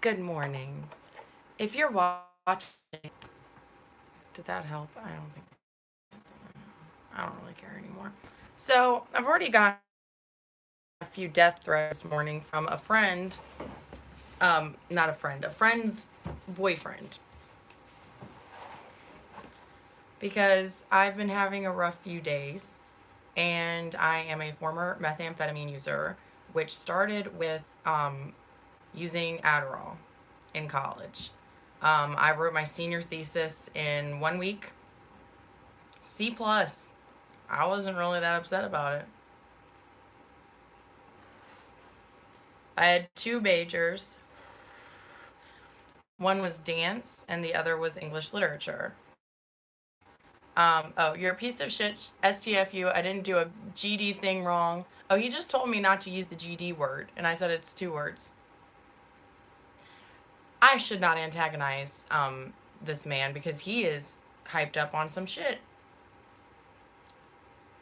Good morning. If you're watching, did that help? I don't think. I don't really care anymore. So I've already got a few death threats this morning from a friend. Not a friend, a friend's boyfriend. Because I've been having a rough few days, and I am a former methamphetamine user, which started with using Adderall in college. I wrote my senior thesis in 1 week. C plus. I wasn't really that upset about it. I had two majors. One was dance, and the other was English literature. Oh, you're a piece of shit, STFU. I didn't do a GD thing wrong. Oh, he just told me not to use the GD word, and I said it's 2 words. I should not antagonize this man because he is hyped up on some shit.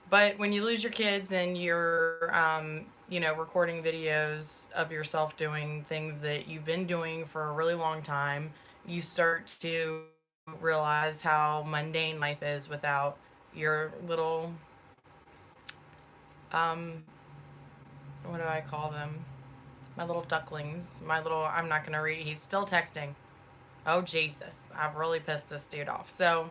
But when you lose your kids and you're, recording videos of yourself doing things that you've been doing for a really long time, you start to realize how mundane life is without your little, um, what do I call them? My little ducklings. I'm not going to read. He's still texting. Oh, Jesus. I've really pissed this dude off. So,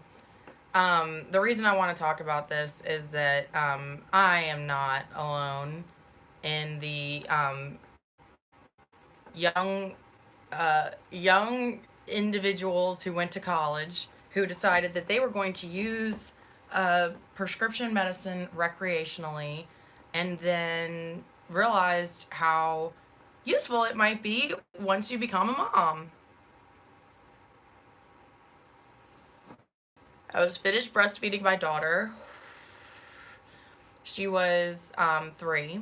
the reason I want to talk about this is that I am not alone in the young young individuals who went to college who decided that they were going to use prescription medicine recreationally, and then realized how useful it might be once you become a mom. I was finished breastfeeding my daughter. She was 3,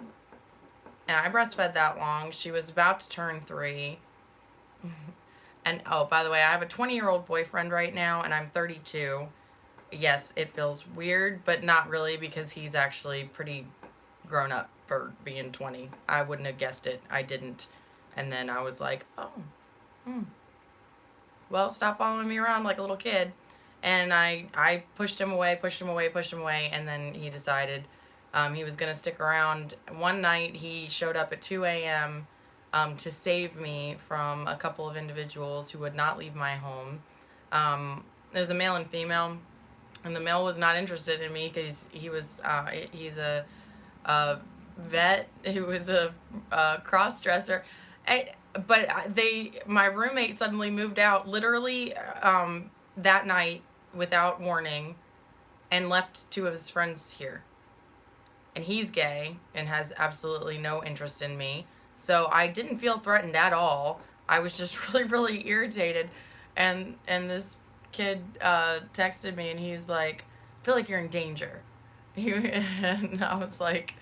and I breastfed that long. She was about to turn 3. And oh, by the way, I have a 20-year-old boyfriend right now, and I'm 32. Yes, it feels weird, but not really because he's actually pretty grown up for being 20. I wouldn't have guessed it. I didn't. And then I was like, oh, hmm. Well, stop following me around like a little kid. And I pushed him away, and then he decided he was going to stick around. One night, he showed up at 2 a.m. To save me from a couple of individuals who would not leave my home. There's a male and female, and the male was not interested in me because he's a vet who was a cross dresser. But my roommate suddenly moved out literally that night without warning, and left 2 of his friends here. And he's gay and has absolutely no interest in me. So I didn't feel threatened at all. I was just really, really irritated. And this kid texted me, and he's like, I feel like you're in danger. And I was like,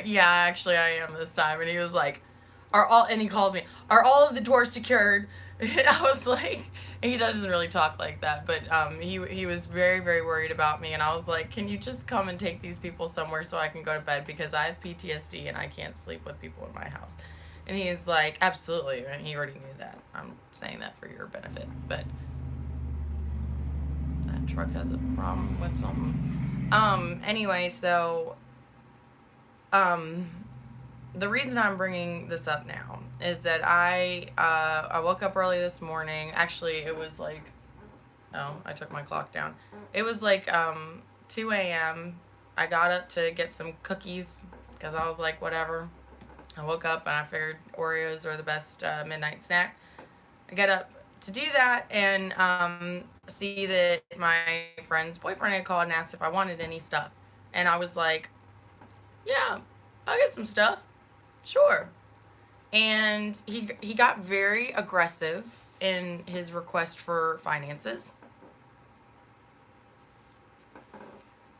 yeah, actually I am this time. And he was like, and he calls me, are all of the doors secured? And I was like, he doesn't really talk like that, but he was very, very worried about me. And I was like, can you just come and take these people somewhere so I can go to bed, because I have PTSD and I can't sleep with people in my house. And he's like, absolutely. And he already knew that. I'm saying that for your benefit, but that truck has a problem with something. Anyway, so the reason I'm bringing this up now is that I woke up early this morning. Actually, it was like, oh, I took my clock down. It was like 2 a.m. I got up to get some cookies because I was like, whatever. I woke up and I figured Oreos are the best midnight snack. I get up to do that and see that my friend's boyfriend had called and asked if I wanted any stuff. And I was like, yeah, I'll get some stuff. Sure. And he got very aggressive in his request for finances.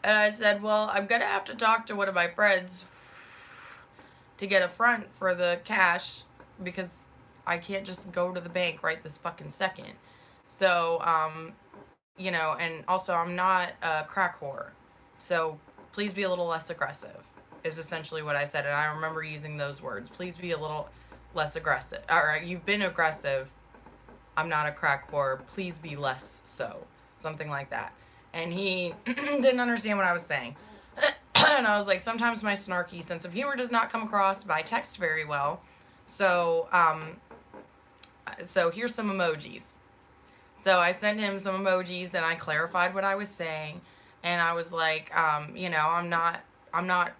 And I said, well, I'm going to have to talk to one of my friends to get a front for the cash, because I can't just go to the bank right this fucking second. So, and also I'm not a crack whore. So please be a little less aggressive, is essentially what I said. And I remember using those words. Please be a little less aggressive. Or you've been aggressive. I'm not a crack whore. Please be less so. Something like that. And he didn't understand what I was saying. And I was like, sometimes my snarky sense of humor does not come across by text very well. So, so here's some emojis. So I sent him some emojis and I clarified what I was saying. And I was like, you know, I'm not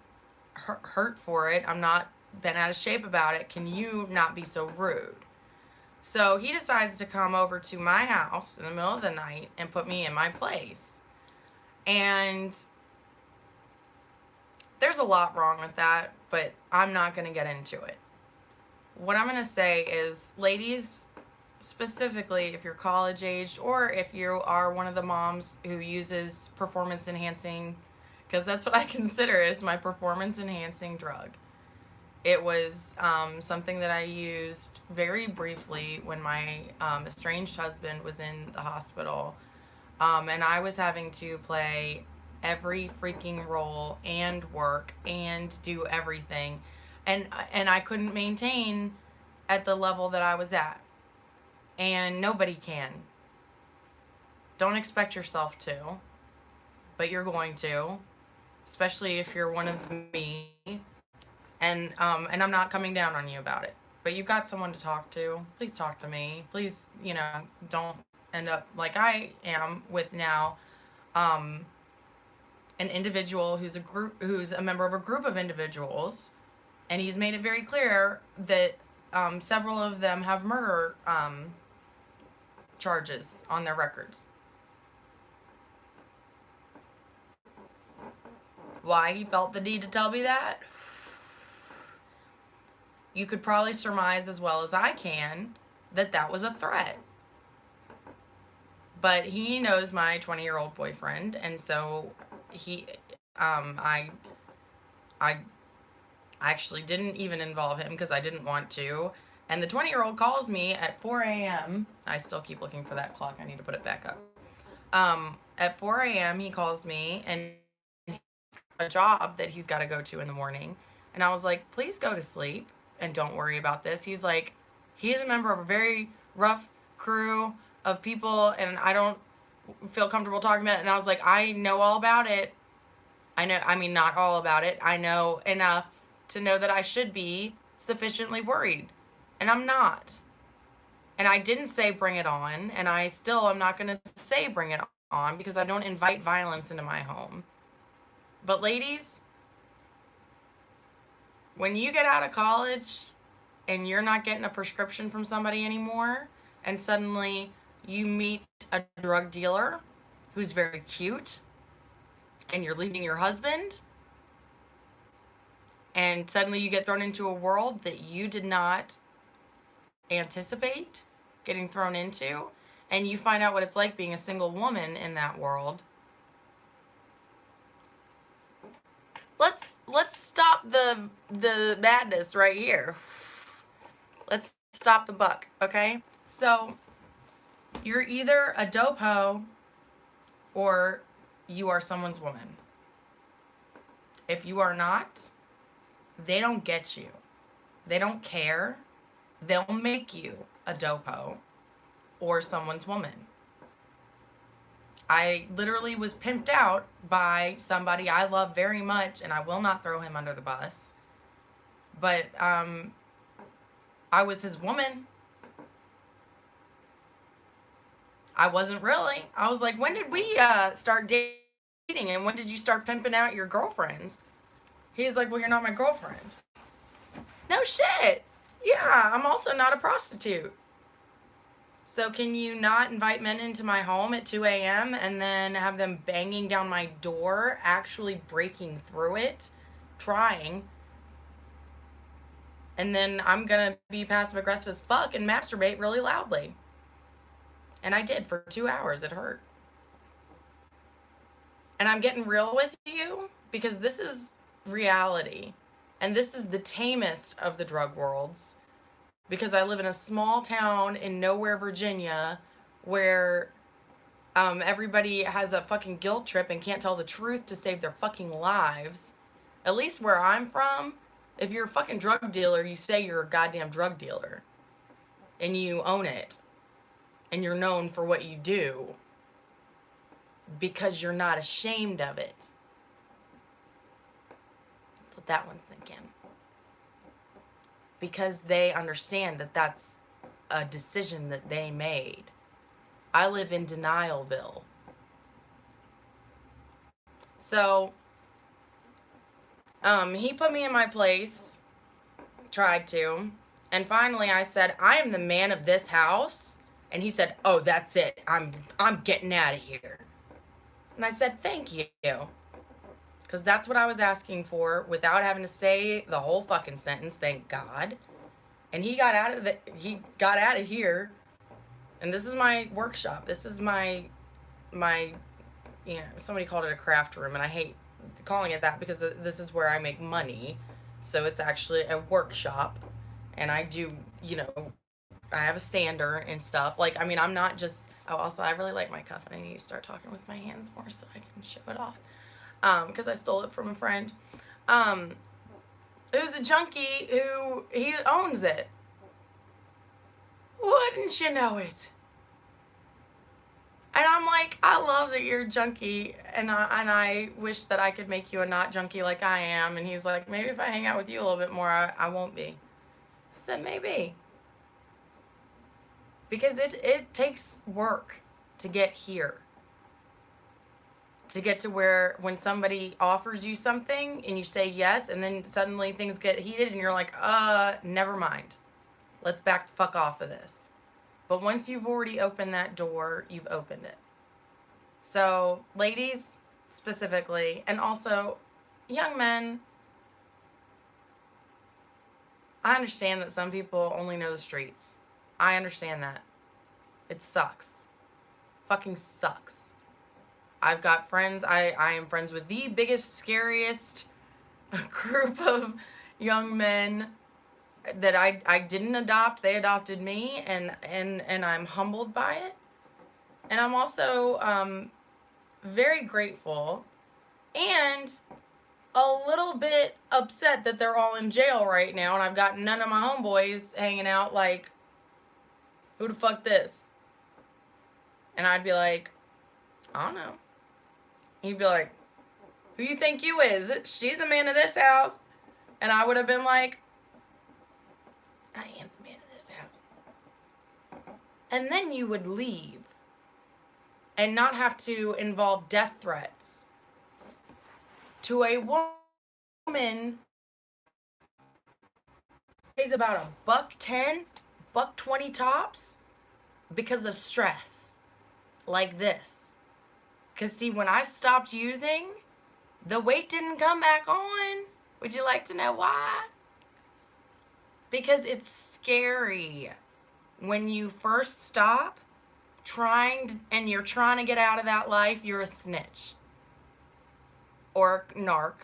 hurt for it. I'm not bent out of shape about it. Can you not be so rude? So he decides to come over to my house in the middle of the night and put me in my place. And there's a lot wrong with that, but I'm not going to get into it. What I'm going to say is, ladies, specifically if you're college aged or if you are one of the moms who uses performance enhancing, because that's what I consider, it's my performance enhancing drug. It was something that I used very briefly when my estranged husband was in the hospital. And I was having to play every freaking role and work and do everything. And I couldn't maintain at the level that I was at. And nobody can. Don't expect yourself to, but you're going to, especially if you're one of me. And I'm not coming down on you about it, but you've got someone to talk to. Please talk to me. Please, you know, don't end up like I am with now, an individual who's a member of a group of individuals, and he's made it very clear that several of them have murder charges on their records. Why he felt the need to tell me that? You could probably surmise as well as I can that that was a threat. But he knows my 20-year-old boyfriend, and so I actually didn't even involve him because I didn't want to. And the 20-year-old calls me at 4 a.m. I still keep looking for that clock. I need to put it back up. At 4 a.m. he calls me and a job that he's got to go to in the morning. And I was like, please go to sleep and don't worry about this. He's like, he's a member of a very rough crew of people and I don't feel comfortable talking about it. And I was like, I know all about it. Not all about it. I know enough to know that I should be sufficiently worried. And I'm not. And I didn't say bring it on. And I still am not going to say bring it on because I don't invite violence into my home. But ladies, when you get out of college and you're not getting a prescription from somebody anymore, and suddenly you meet a drug dealer who's very cute, and you're leaving your husband, and suddenly you get thrown into a world that you did not anticipate getting thrown into, and you find out what it's like being a single woman in that world. Let's stop the madness right here. Let's stop the buck, okay? So, you're either a dope hoe or you are someone's woman. If you are not, they don't get you. They don't care. They'll make you a dope hoe or someone's woman. I literally was pimped out by somebody I love very much, and I will not throw him under the bus. But I was his woman. I wasn't really. I was like, when did we start dating, and when did you start pimping out your girlfriends? He's like, well, you're not my girlfriend. No shit. Yeah, I'm also not a prostitute. So can you not invite men into my home at 2 a.m. and then have them banging down my door, actually breaking through it, trying, and then I'm gonna be passive aggressive as fuck and masturbate really loudly? And I did for 2 hours. It hurt. And I'm getting real with you because this is reality. And this is the tamest of the drug worlds. Because I live in a small town in nowhere, Virginia, where everybody has a fucking guilt trip and can't tell the truth to save their fucking lives. At least where I'm from, If you're a fucking drug dealer, you say you're a goddamn drug dealer. And you own it. And you're known for what you do. Because you're not ashamed of it. Let's let that one sink in. Because they understand that that's a decision that they made. I live in Denialville. So, he put me in my place, tried to, and finally I said, I am the man of this house, and he said, oh, that's it, I'm getting out of here. And I said, thank you, because that's what I was asking for, without having to say the whole fucking sentence, thank God. And he got out of here, and this is my workshop, this is my, you know, somebody called it a craft room, and I hate calling it that because this is where I make money. So it's actually a workshop, and I do, you know, I have a sander and stuff. Like, I mean, I'm not just, oh, also, I really like my cuff, and I need to start talking with my hands more so I can show it off. Because I stole it from a friend. Who's a junkie he owns it. Wouldn't you know it? And I'm like, I love that you're a junkie, and I wish that I could make you a not junkie like I am. And he's like, maybe if I hang out with you a little bit more, I won't be. I said, maybe. Because it takes work to get here. To get to where when somebody offers you something and you say yes, and then suddenly things get heated and you're like, never mind. Let's back the fuck off of this. But once you've already opened that door, you've opened it. So, ladies, specifically, and also young men, I understand that some people only know the streets. I understand that. It sucks. Fucking sucks. I've got friends, I am friends with the biggest, scariest group of young men that I didn't adopt. They adopted me, and I'm humbled by it. And I'm also very grateful and a little bit upset that they're all in jail right now, and I've got none of my homeboys hanging out like, who the fuck this? And I'd be like, I don't know. He'd be like, who you think you is? She's the man of this house. And I would have been like, I am the man of this house. And then you would leave and not have to involve death threats to a woman who pays about $110, $120 tops because of stress like this. Because see, when I stopped using, the weight didn't come back on. Would you like to know why? Because it's scary. When you first stop and you're trying to get out of that life, you're a snitch. Or a narc.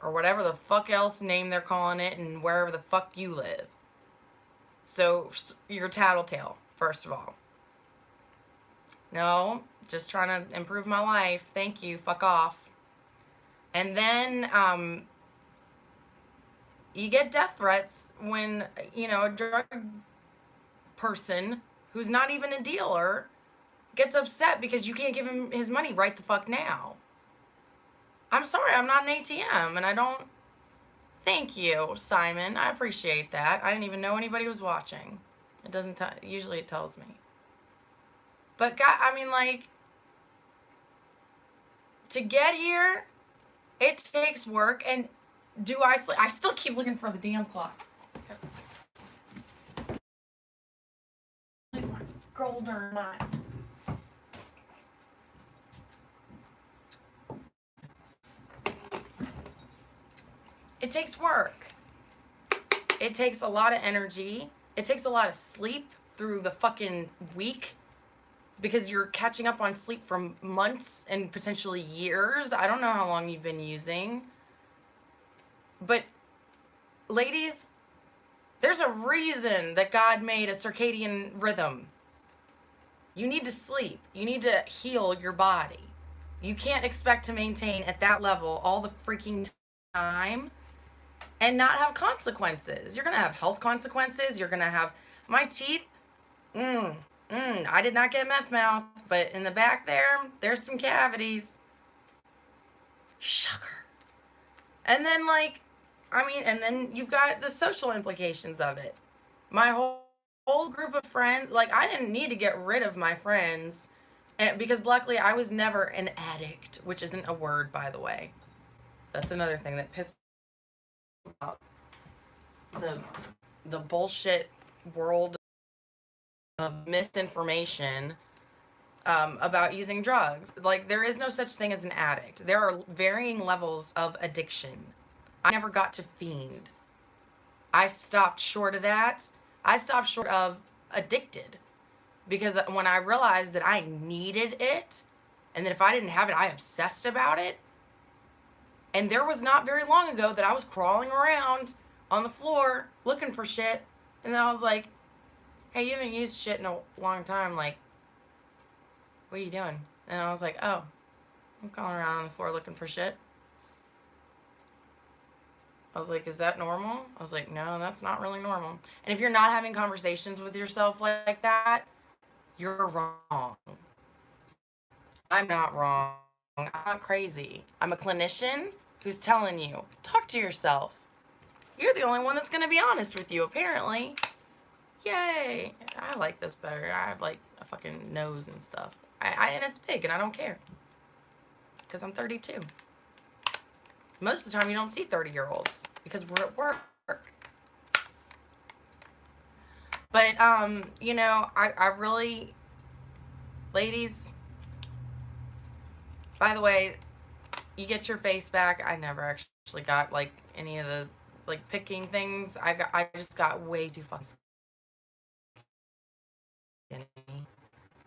Or whatever the fuck else name they're calling it and wherever the fuck you live. So, you're a tattletale, first of all. No, just trying to improve my life. Thank you. Fuck off. And then, you get death threats when, you know, a drug person who's not even a dealer gets upset because you can't give him his money right the fuck now. I'm sorry, I'm not an ATM, and I don't... Thank you, Simon. I appreciate that. I didn't even know anybody was watching. It doesn't usually it tells me. But, God, I mean, like, to get here, it takes work, and I still keep looking for the damn clock. Where's my golden mind? It takes work. It takes a lot of energy. It takes a lot of sleep through the fucking week because you're catching up on sleep from months and potentially years. I don't know how long you've been using. But, ladies, there's a reason that God made a circadian rhythm. You need to sleep. You need to heal your body. You can't expect to maintain at that level all the freaking time and not have consequences. You're going to have health consequences. You're going to have my teeth. I did not get meth mouth, but in the back there's some cavities. Sugar. And then, like, and then you've got the social implications of it. My whole group of friends, like, I didn't need to get rid of my friends, and because luckily I was never an addict, which isn't a word, by the way. That's another thing that pissed me off. The bullshit world of misinformation about using drugs. Like, there is no such thing as an addict. There are varying levels of addiction. I never got to fiend. I stopped short of that. I stopped short of addicted. Because when I realized that I needed it, and that if I didn't have it, I obsessed about it. And there was not very long ago that I was crawling around on the floor looking for shit. And then I was like, hey, you haven't used shit in a long time. Like, what are you doing? And I was like, oh, I'm crawling around on the floor looking for shit. I was like, is that normal? I was like, no, that's not really normal. And if you're not having conversations with yourself like that, you're wrong. I'm not wrong. I'm not crazy. I'm a clinician who's telling you, talk to yourself. You're the only one that's going to be honest with you, apparently. Yay. I like this better. I have, like, a fucking nose and stuff. And it's big, and I don't care. Because I'm 32. Most of the time, you don't see 30-year-olds. Because we're at work. But, you know, I really... Ladies... By the way, you get your face back. I never actually got, like, any of the, like, picking things. I just got way too fucking skinny.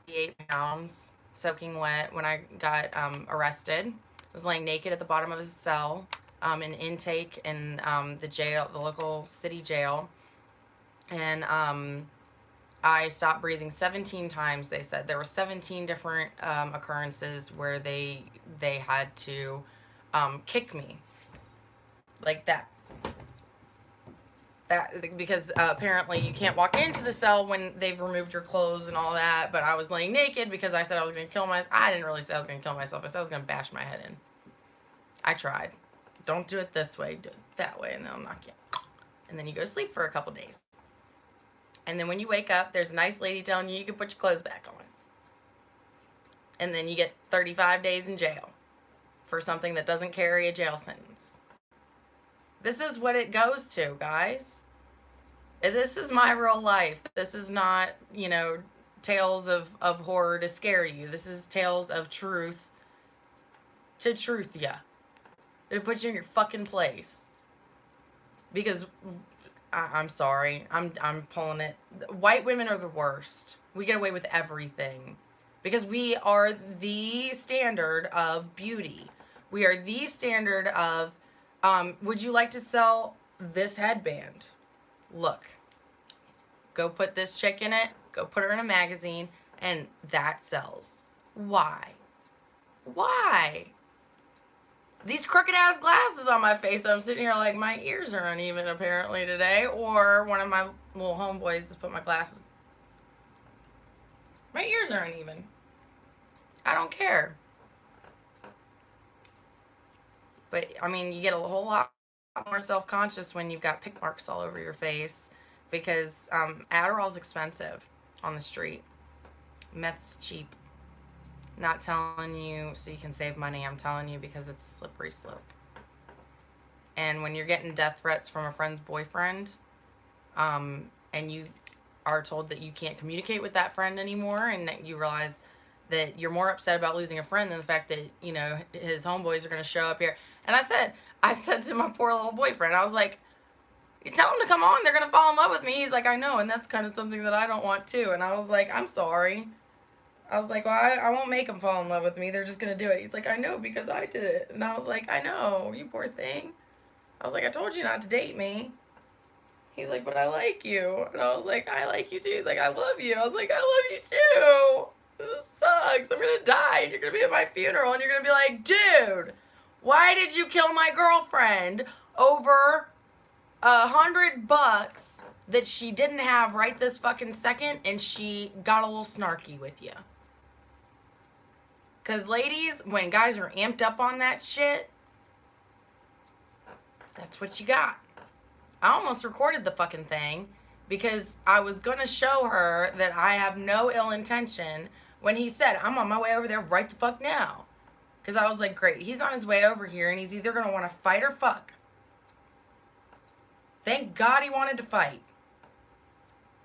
8 pounds, soaking wet when I got arrested. I was laying naked at the bottom of his cell in intake in the jail, the local city jail. And I stopped breathing 17 times, they said. There were 17 different occurrences where they had to kick me. Like that. Because apparently you can't walk into the cell when they've removed your clothes and all that. But I was laying naked because I said I was going to kill myself. I didn't really say I was going to kill myself. I said I was going to bash my head in. I tried. Don't do it this way. Do it that way, and then I'll knock you out. And then you go to sleep for a couple days. And then when you wake up, there's a nice lady telling you can put your clothes back on. And then you get 35 days in jail for something that doesn't carry a jail sentence. This is what it goes to, guys. This is my real life. This is not, you know, tales of horror to scare you. This is tales of truth to truth ya. To put you in your fucking place. Because... I'm sorry. I'm pulling it. White women are the worst. We get away with everything. Because we are the standard of beauty. We are the standard of, would you like to sell this headband? Look. Go put this chick in it. Go put her in a magazine. And that sells. Why? Why? These crooked ass glasses on my face. I'm sitting here like my ears are uneven apparently today. Or one of my little homeboys just put my glasses. My ears are uneven. I don't care. But, I mean, you get a whole lot more self-conscious when you've got pick marks all over your face. Because Adderall's expensive on the street. Meth's cheap. Not telling you so you can save money. I'm telling you because it's a slippery slope. And when you're getting death threats from a friend's boyfriend, and you are told that you can't communicate with that friend anymore, and that you realize that you're more upset about losing a friend than the fact that, you know, his homeboys are going to show up here. And I said to my poor little boyfriend, I was like, you tell them to come on, they're going to fall in love with me. He's like, I know, and that's kind of something that I don't want too. And I was like, I'm sorry. I was like, well, I won't make them fall in love with me. They're just going to do it. He's like, I know because I did it. And I was like, I know, you poor thing. I was like, I told you not to date me. He's like, but I like you. And I was like, I like you too. He's like, I love you. I was like, I love you too. This sucks. I'm going to die. And you're going to be at my funeral. And you're going to be like, dude, why did you kill my girlfriend over $100 that she didn't have right this fucking second, and she got a little snarky with you. Because ladies, when guys are amped up on that shit, that's what you got. I almost recorded the fucking thing because I was going to show her that I have no ill intention when he said, I'm on my way over there right the fuck now. Because I was like, great, he's on his way over here and he's either going to want to fight or fuck. Thank God he wanted to fight.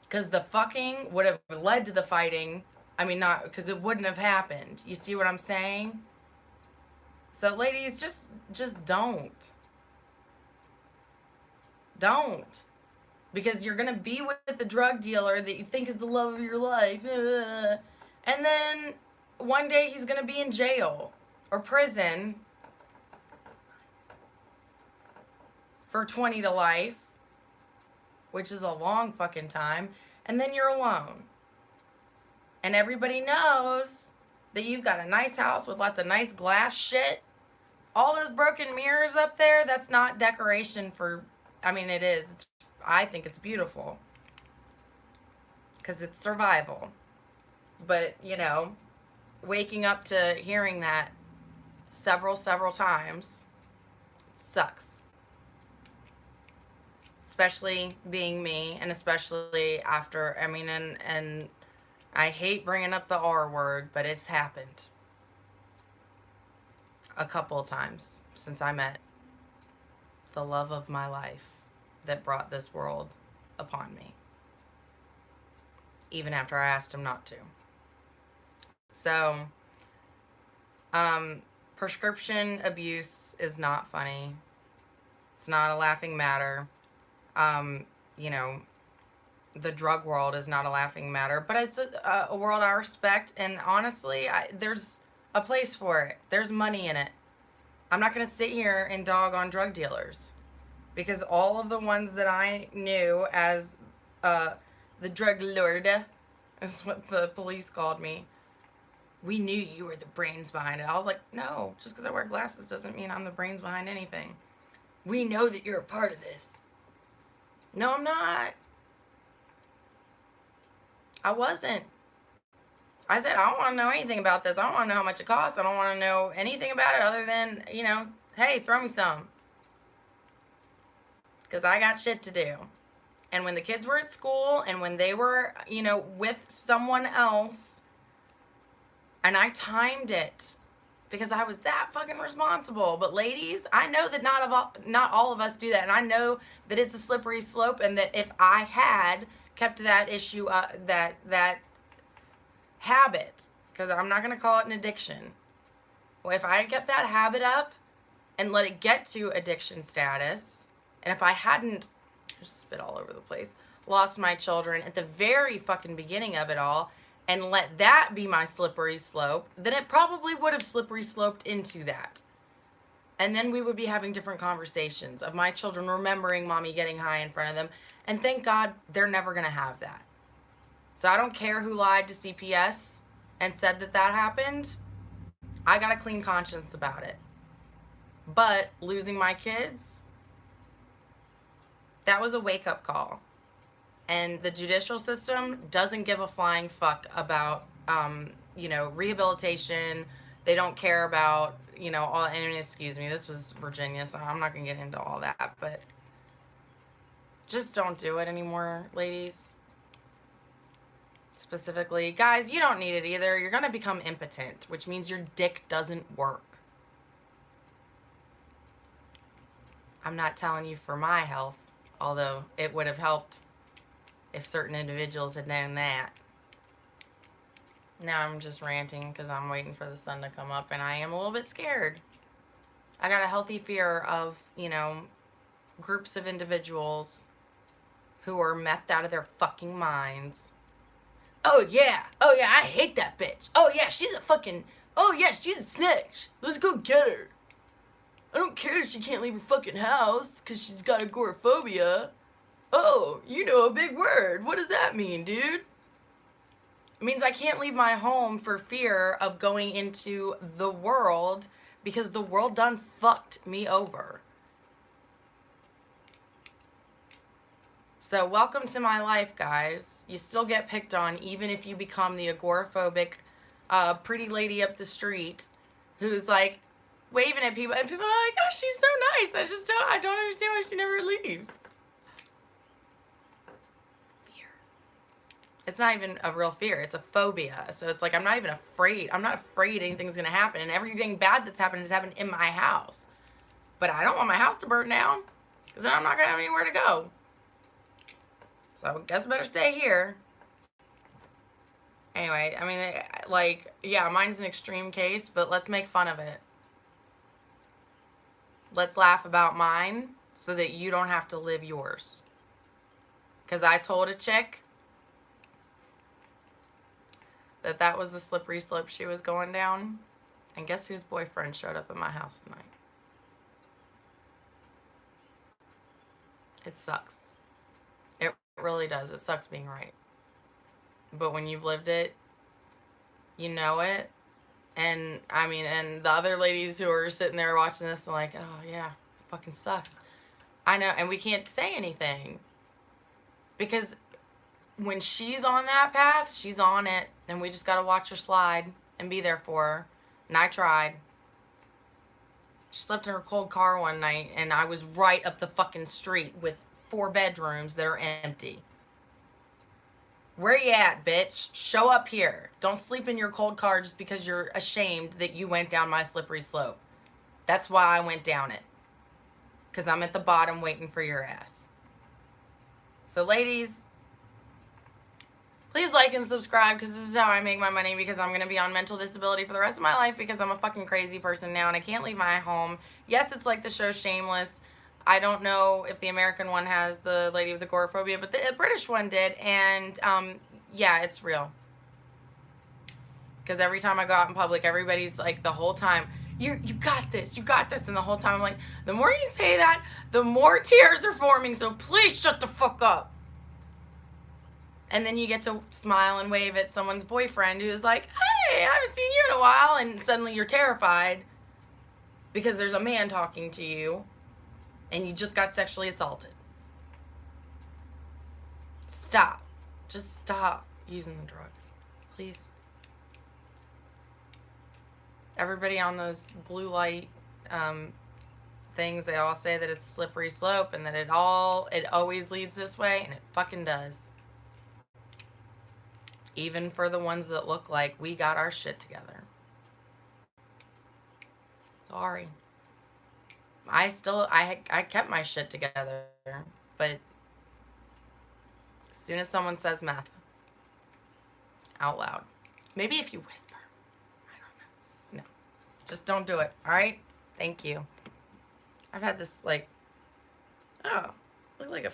Because the fucking would have led to the fighting. I mean, not, because it wouldn't have happened. You see what I'm saying? So ladies, just don't. Don't. Because you're going to be with the drug dealer that you think is the love of your life. And then one day he's going to be in jail or prison for 20 to life, which is a long fucking time. And then you're alone. And everybody knows that you've got a nice house with lots of nice glass shit. All those broken mirrors up there, that's not decoration for... I mean, it is. I think it's beautiful. Because it's survival. But, you know, waking up to hearing that several times, it sucks. Especially being me, and especially after, I mean, and I hate bringing up the R word, but it's happened a couple of times since I met the love of my life that brought this world upon me, even after I asked him not to. So, prescription abuse is not funny. It's not a laughing matter. You know, the drug world is not a laughing matter, but it's a world I respect, and honestly, there's a place for it. There's money in it. I'm not going to sit here and dog on drug dealers, because all of the ones that I knew as the drug lord, is what the police called me, we knew you were the brains behind it. I was like, no, just because I wear glasses doesn't mean I'm the brains behind anything. We know that you're a part of this. No, I'm not. I wasn't. I said, I don't want to know anything about this. I don't want to know how much it costs. I don't want to know anything about it other than, you know, hey, throw me some. Because I got shit to do. And when the kids were at school and when they were, you know, with someone else, and I timed it because I was that fucking responsible. But ladies, I know that not all of us do that. And I know that it's a slippery slope, and that if I had kept that issue, that habit, because I'm not going to call it an addiction. Well, if I had kept that habit up and let it get to addiction status, and if I hadn't, just spit all over the place, lost my children at the very fucking beginning of it all, and let that be my slippery slope, then it probably would have slippery sloped into that. And then we would be having different conversations of my children remembering mommy getting high in front of them. And thank God they're never going to have that. So I don't care who lied to CPS and said that that happened. I got a clean conscience about it. But losing my kids, that was a wake-up call. And the judicial system doesn't give a flying fuck about, you know, rehabilitation. They don't care about, you know, all, and excuse me, this was Virginia, so I'm not going to get into all that, but just don't do it anymore, ladies. Specifically, guys, you don't need it either. You're going to become impotent, which means your dick doesn't work. I'm not telling you for my health, although it would have helped if certain individuals had known that. Now I'm just ranting because I'm waiting for the sun to come up, and I am a little bit scared. I got a healthy fear of, you know, groups of individuals who are methed out of their fucking minds. Oh yeah, I hate that bitch. Oh yeah, she's a fucking, oh yeah, she's a snitch. Let's go get her. I don't care if she can't leave her fucking house because she's got agoraphobia. Oh, you know a big word. What does that mean, dude? It means I can't leave my home for fear of going into the world because the world done fucked me over. So welcome to my life, guys. You still get picked on even if you become the agoraphobic pretty lady up the street who's like waving at people, and people are like, oh, she's so nice. I don't understand why she never leaves. Fear. It's not even a real fear. It's a phobia. So it's like, I'm not even afraid. I'm not afraid anything's going to happen. And everything bad that's happened has happened in my house. But I don't want my house to burn down because then I'm not going to have anywhere to go. So I guess I better stay here. Anyway, I mean, like, yeah, mine's an extreme case, but let's make fun of it. Let's laugh about mine so that you don't have to live yours. Because I told a chick that was the slippery slope she was going down. And guess whose boyfriend showed up at my house tonight? It sucks. It really does. It sucks being right. But when you've lived it, you know it. And I mean, and the other ladies who are sitting there watching this are like, oh yeah, it fucking sucks. I know, and we can't say anything. Because when she's on that path, she's on it. And we just gotta watch her slide and be there for her. And I tried. She slept in her cold car one night, and I was right up the fucking street with 4 bedrooms that are empty. Where you at, bitch? Show up here. Don't sleep in your cold car just because you're ashamed that you went down my slippery slope. That's why I went down it. Because I'm at the bottom waiting for your ass. So, ladies, please like and subscribe because this is how I make my money, because I'm going to be on mental disability for the rest of my life because I'm a fucking crazy person now and I can't leave my home. Yes, it's like the show Shameless. I don't know if the American one has the lady with agoraphobia, but the British one did. And, yeah, it's real. Because every time I go out in public, everybody's like, the whole time, you got this, you got this. And the whole time I'm like, the more you say that, the more tears are forming. So please shut the fuck up. And then you get to smile and wave at someone's boyfriend who's like, hey, I haven't seen you in a while. And suddenly you're terrified because there's a man talking to you and you just got sexually assaulted. Stop. Just stop using the drugs, please. Everybody on those blue light things, they all say that it's a slippery slope and that it always leads this way, and it fucking does. Even for the ones that look like we got our shit together. Sorry. I kept my shit together, but as soon as someone says meth out loud, maybe if you whisper, I don't know. No, just don't do it. All right? Thank you. I've had this, like, oh, look like a